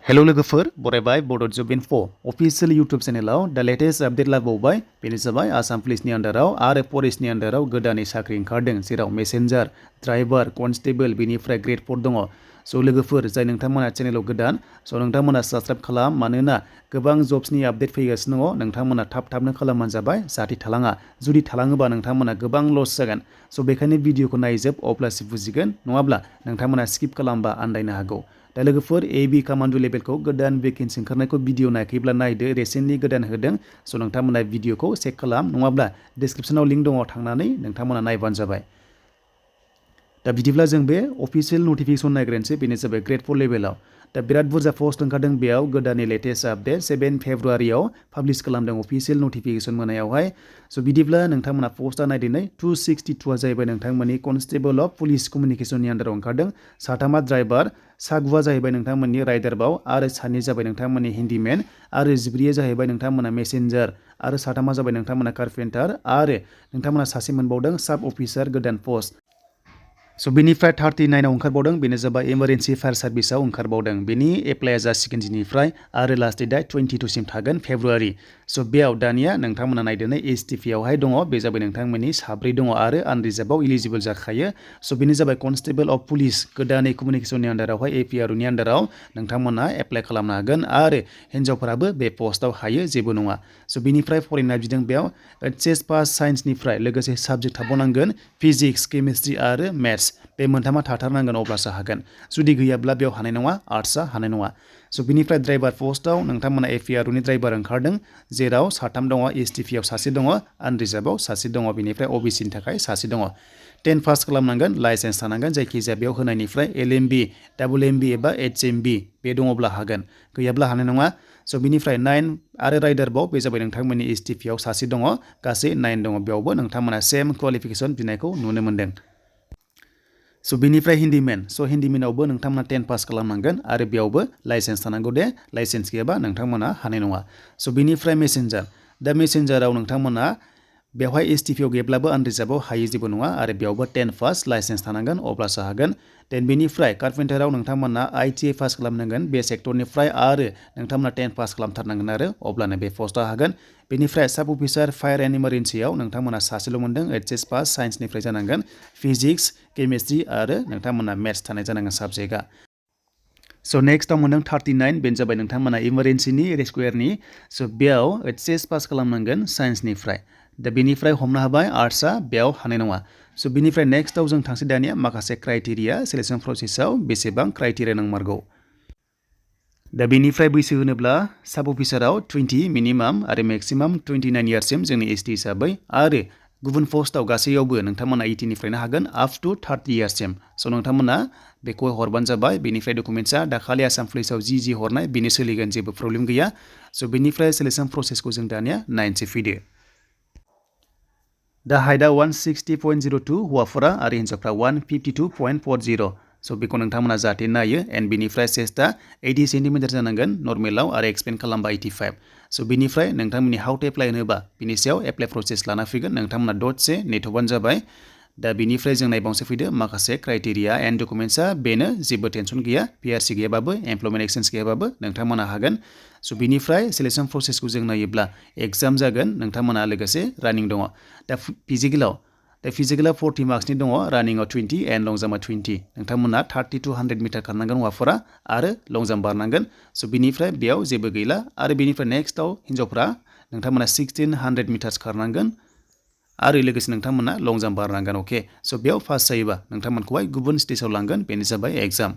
hello लोगोफोर बरायबाय बड' Gr.4 official YouTube चेनेलाव दा लेटेस्ट आपडेट लाबोबाय बेनो जाबाय आसाम पुलिसनि आन्डाराव आरो फरेस्टनि आन्डाराव गोदानै साख्रि ओंखारदों जेराव मेसेन्जार ड्राइभार कनस्टेबल बेनिफ्राय ग्रेड 4 दङ स' लोगोफोर जाय नोंथांमोना चेनेलाव गोदान स' नोंथांमोना साबस्क्राइब खालाम मानोना गोबां जब्सनि आपडेट फैगासिनो दङ नोंथांमोना थाब-थाबनो खालामबानो जाबाय जाहाथे थालाङा जुदि थालाङोबा नोंथांमोना गोबां लस जागोन स' बेखायनो भिडिअखौ नायजोब अब्लासो बुजिगोन नङाब्ला नोंथांमोना स्किप खालामबा आन्दायनो हागौ दा लोगोफोर AB कामान्डो लेभेलखौ गोदान भेकेन्सि ओंखारनायखौ भिडिअ नायाखैब्ला नायदो रिसेन्टलि गोदान होदों स' नोंथांमोना भिडिअखौ चेक खालाम नङाब्ला डिसक्रिपसनाव लिंक दङ थांनानै नोंथांमोना नायबानो जाबाय दा बिदिब्ला जों बे अफिसियेल नटिफिकेसन नायग्रोनोसै बेनो जाबाय ग्रेड 4 लेभेलाव दा बिराद बुरजा पस्ट ओंखारदों बेयाव गोदाननि लेटेस्ट आपडेट 7 फेब्रुवारियाव पाब्लिश खालामदों अफिसियेल नटिफिकेसन मोनायावहाय स' बिदिब्ला नोंथांमोना पस्टआ नायदिनै 262 जाहैबाय नोंथांमोननि कनस्टेबल अफ पुलिस कमिउनिकेसननि आन्डाराव ओंखारदों साथामा ड्राइभार सागुआ जाहैबाय नोंथांमोननि राइडार बाव आरो सानै जाबाय नोंथांमोननि हिन्दिमेन आरो जिब्रैया जाहैबाय नोंथांमोना मेसेन्जार आरो साथामा जाबाय नोंथांमोना कारपेन्टार आरो नोंथांमोना सासे मोनबावदों साब अफिसार गोदान पस्ट स' बेनिफ्राय 39आव ओंखारबावदों बेनो जाबाय इमारजेन्सि फायार सार्भिसाव ओंखारबावदों बेनि एप्लाइआ जासिगोन दिननिफ्राय आरो लास्ट डेटआ 22 सिम थागोन फेब्रुवारि स' बेयाव दानिया नोंथांमोना नायदोनै STPआवहाय दङ बे जाबाय नोंथांमोननि साब्रै दङ आरो आनरिजार्भआव इलिजिबल जाखायो स' बेनो जाबाय कनस्टेबल अफ पुलिस गोदानै कमिउनिकेसननि आन्डारावहाय APRनि आन्डाराव नोंथांमोना एप्लाइ खालामनो हागोन आरो हिन्जावफोराबो बे पस्टआव हायो जेबो नङा स' बेनिफ्राय फरायना बिदों बेयाव HS पास साइन्सनिफ्राय लोगोसे साबजेक्ट थाबावनांगोन फिजिक्स केमिस्ट्रि आरो मेथ्स बे मोनथामा थाथारनांगोन अब्लासो हागोन जुदि गैयाब्ला बेयाव हानाय नङा आर्ट्सआ हानाय नङा स' बिनिफ्राय ड्राइभार पस्टआव नोंथांमोना APRनि ड्राइभार ओंखारदों जेराव साथाम दङ STPआव सासे दङ आनरिजार्भआव सासे दङ बेनिफ्राय OBCनि थाखाय सासे दङ 10 पास खालामनांगोन लाइसेन्स थानांगोन जायखिजाया बेयाव होनायनिफ्राय LMB MMB एबा HMB बे दङब्ला हागोन गैयाब्ला हानाय नङा स' बिनिफ्राय 9 आरो राइडार बाव बे जाबाय नोंथांमोननि STPआव सासे दङ गासै 9 दङ बेयावबो नोंथांमोना सेम क्वालिफिकेसन बिनायखौ नुनो मोन्दों स' बेनिफ्राय हिन्दिमेन स' हिन्दिमेनावबो नोंथांमोना 10 पास खालामनांगोन आरो बेयावबो लाइसेन्स थानांगौ दे लाइसेन्स गैयाबा नोंथांमोना हानाय नङा स' बेनिफ्राय मेसेन्जार दा मेसेन्जाराव नोंथांमोना बेवहाय STPआव गैयाब्लाबो आनरिजार्भआव हायै जेबो नङा आरो बेयावबो 10 पास लाइसेन्स थानांगोन अब्लासो हागोन देन बेनिफ्राय कारपेन्टाराव नोंथांमोना ITA पास खालामनांगोन बे सेक्टरनिफ्राय आरो नोंथांमोना 10 पास खालामथारनांगोन आरो अब्लानो बे पस्टआ हागोन बेनिफ्राय साब अफिसार फायार एन्ड इमारजेन्सियाव नोंथांमोना सासेल' मोनदों HS पास साइन्सनिफ्राय जानांगोन फिजिक्स केमिस्ट्रि आरो नोंथांमोना मेथ्स थानाय जानांगोन साबजेक्टआ स' नेक्स्टआव मोनदों 39 बेनो जाबाय नोंथांमोना इमारजेन्सिनि रेस्कुयारनि स' बेयाव HS पास खालामनांगोन साइन्सनिफ्राय दा बेनिफ्राय हमनो हाबाय आर्ट्सआ बेयाव हानाय नङा स' बेनिफ्राय नेक्स्टआव जों थांसै दानिया माखासे क्राइटेरिया सिलेक्सन प्रसेसआव बेसेबां क्राइटेरिया नांमारगौ दा बेनिफ्राय बैसो होनोब्ला साब अफिसाराव 20 मिनिमाम आरो मेक्सिमाम 29 इयार्ससिम जोंनि ST हिसाबै आरो गुबुन पस्टआव गासैयावबो नोंथांमोना 18निफ्रायनो हागोन आप टु 30 इयार्ससिम स' नोंथांमोना बेखौ हरबानो जाबाय बेनिफ्राय डकुमेन्ट्सआ दाखालि आसाम पुलिसाव जि हरनाय बेनो सोलिगोन जेबो प्रब्लेम गैया स' बेनिफ्राय सिलेक्सन प्रसेसखौ जों दानिया नायनोसै फैदो दा हाइटआ 160.02 हौवाफोरा आरो हिन्जावफ्रा 152.40 स' बेखौ नोंथांमोना जाहाथे नायो एन्ड बेनिफ्राय चेस्टआ 80 सेन्टिमिटार जानांगोन नर्मेलाव आरो एक्सपेन्ड खालामबा 85 स' बेनिफ्राय नोंथांमोननि हाउ टु एप्लाइ होनोबा बिनि सायाव एप्लाइ प्रसेस लाना फैगोन नोंथांमोना दसे नेथ'बानो जाबाय दा बेनिफ्राय जों नायबावनोसै फैदो माखासे क्राइटेरिया एन्ड डकुमेन्ट्सआ बेनो जेबो टेनसन गैया PRC गैयाबाबो एमप्लयमेन्ट एक्सचेन्ज गैयाबाबो नोंथांमोना हागोन स' बेनिफ्राय सिलेक्सन प्रसेसखौ जों नायोब्ला एग्जाम जागोन नोंथांमोना लोगोसे रानिं दङ दा फिजिकेलाव 40 मार्क्सनि दङ रानिंआव 20 एन्ड लं जाम्पआ 20 नोंथांमोना 30 to 100 मिटार खारनांगोन हौवाफोरा आरो लं जाम्प बारनांगोन स' बेनिफ्राय बेयाव जेबो गैला आरो बेनिफ्राय नेक्स्टआव हिन्जावफ्रा नोंथांमोना 1600 मिटार्स खारनांगोन आरो लोगोसे नोंथांमोना लं जाम्प बारनांगोन अके स' बेयाव पास जायोबा नोंथांमोनखौहाय गुबुन स्टेजाव लांगोन बेनो जाबाय एग्जाम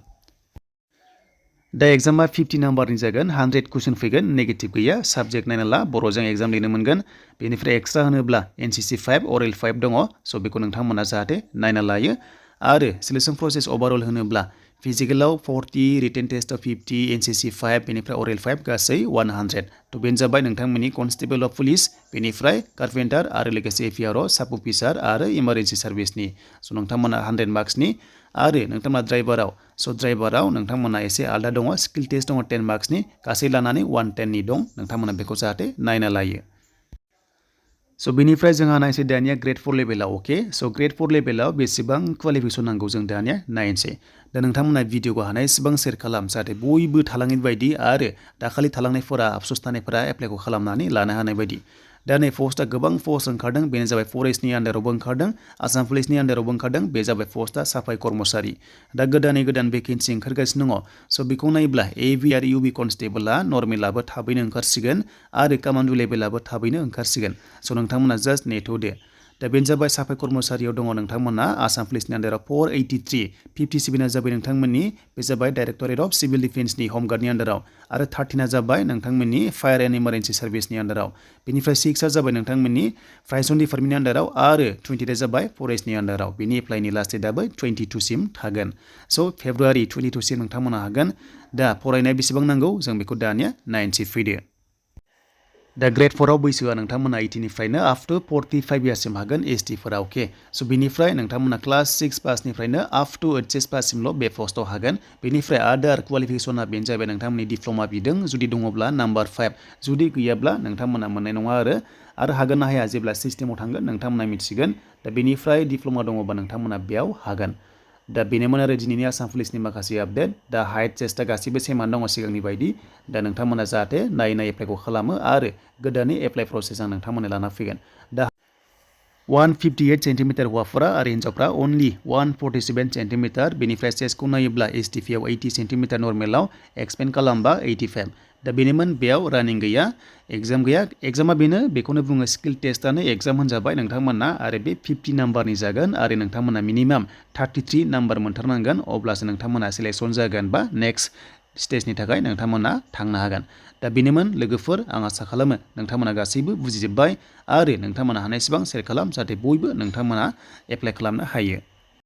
दा एग्जामा 50 नाम्बारनि जागोन 100 कुइसन फैगोन नेगेटिभ गैया साबजेक्ट नायना ला बर'जों एग्जाम लिरनो मोनगोन बेनिफ्राय एक्सट्रा होनोब्ला NCC 5 अरेल 5 दङ स' बेखौ नोंथांमोना जाहाथे नायना लायो आरो सिलेक्सन प्रसेस ओभारअल होनोब्ला फिजिकेलाव 40 रिटेन टेस्टआव 50 NCC 5 बेनिफ्राय अरेल 5 गासै 100 थ' बेनो जाबाय नोंथांमोननि कनस्टेबल अफ पुलिस बेनिफ्राय कारपेन्टार आरो लोगोसे APRआव साब अफिसार आरो इमारजेन्सि सार्भिसनि स' नोंथांमोना 100 मार्क्सनि आरो नोंथांमोना ड्राइभाराव नोंथांमोना एसे आलदा दङ स्किल टेस्ट दङ 10 मार्क्सनि गासै लानानै 110नि दं नोंथांमोना बेखौ जाहाथे नायना लायो स' बेनिफ्राय जोंहा नायनोसै दानिया ग्रेड 4 लेभेलाव अके स' ग्रेड 4 लेभेलाव बेसेबां क्वालिफिकेसन नांगौ जों दानिया नायनोसै दा नोंथांमोना भिडिअखौ हानायसेबां शेयार खालाम जाहाथे बयबो थालाङै बायदि आरो दाखालि थालांनायफोरा आफस'स थानायफोरा एप्लाइखौ खालामनानै लानो हानाय बायदि दा नै पस्टआ गोबां पस्ट ओंखारदों बेनो जाबाय फरेस्टनि आन्दारावबो ओंखारदों आसाम पुलिसनि आन्दारावबो ओंखारदों बे जाबाय पस्टआ साफाय कर्मचारि दा गोदानै गोदान भेकेन्सि ओंखारगासिनो दङ स' बेखौ नायोब्ला एभि आरो इउबि कनस्टेबोला नर्मेलाबो थाबैनो ओंखारसिगोन आरो कामान्डु लेभेलाबो थाबैनो ओंखारसिगोन स' नोंथांमोना जास्ट नेथ'दो दा बेनो जाबाय साफाय कर्मचारियाव दङ नोंथांमोना आसाम पुलिसनि आन्दाराव 483 57आ जाबाय नोंथांमोननि बे जाबाय डाइरेक्टरेट अफ सिभिल डिफेन्सनि हमगार्डनि आन्दाराव आरो 13आ जाबाय नोंथांमोननि फायार एन्ड इमारजेन्सि सार्भिसनि आन्दाराव बेनिफ्राय 6आ जाबाय नोंथांमोननि प्राइसन डिपार्टमेन्टनि आन्दाराव आरो 20आ जाबाय फरेस्टनि आन्दाराव बेनि एप्लाइनि लास्ट डेटआबो 22 सिम थागोन स' फेब्रुवारि 22 सिम नोंथांमोना हागोन दा फरायनाया बेसेबां नांगौ जों बेखौ दानिया नायनोसै फैदो दा ग्रेड 4आव बैसोआ नोंथांमोना 18निफ्रायनो आप टु 45 इयार्ससिम हागोन एसटिफोरा अके स' बेनिफ्राय नोंथांमोना क्लास 6 पासनिफ्रायनो आप टु ओइचएस पाससिमल' बे पस्टआव हागोन बेनिफ्राय आदार क्वालिफिकेसना बेनो जाबाय नोंथांमोननि डिप्ल'मा बिदों जुदि दङब्ला नाम्बार 5 जुदि गैयाब्ला नोंथांमोना मोननाय नङा आरो हागोन ना हाया जेब्ला सिस्टेमाव थांगोन नोंथांमोना मिथिगोन दा बेनिफ्राय डिप्ल'मा दङबा नोंथांमोना बेयाव हागोन दा बेनोमोन आरो दिनैनि आसाम पुलिसनि माखासे आपडेट दा हाइट चेस्टआ गासिबो सेमानो दङ सिगांनि बायदि दा नोंथांमोना जाहाथे नायै एप्लाइखौ खालामो आरो गोदानै एप्लाइ प्रसेसआ नोंथांमोननो लाना फैगोन दा 158 सेन्टिमिटार हौवाफोरा आरो हिन्जावफ्रा अनलि 147 सेन्टिमिटार बेनिफ्राय चेस्टखौ नायोब्ला एसटिपिआव 80 सेन्टिमिटार नर्मेलाव एक्सपेन्ड खालामबा 85 दा बेनोमोन बेयाव रानिं गैया एग्जामा बेनो बेखौनो बुङो स्किल टेस्टआनो एग्जाम होनजाबाय नोंथांमोना आरो बे 50 नाम्बारनि जागोन आरो नोंथांमोना मिनिमाम 33 नाम्बार मोनथारनांगोन अब्लासो नोंथांमोना सिलेक्सन जागोन बा नेक्स्ट स्टेजनि थाखाय नोंथांमोना थांनो हागोन दा बेनोमोन लोगोफोर आं आसा खालामो नोंथांमोना गासैबो बुजिजोब्बाय आरो नोंथांमोना हानायसेबां शेयार खालाम जाहाथे बयबो नोंथांमोना एप्लाइ खालामनो हायो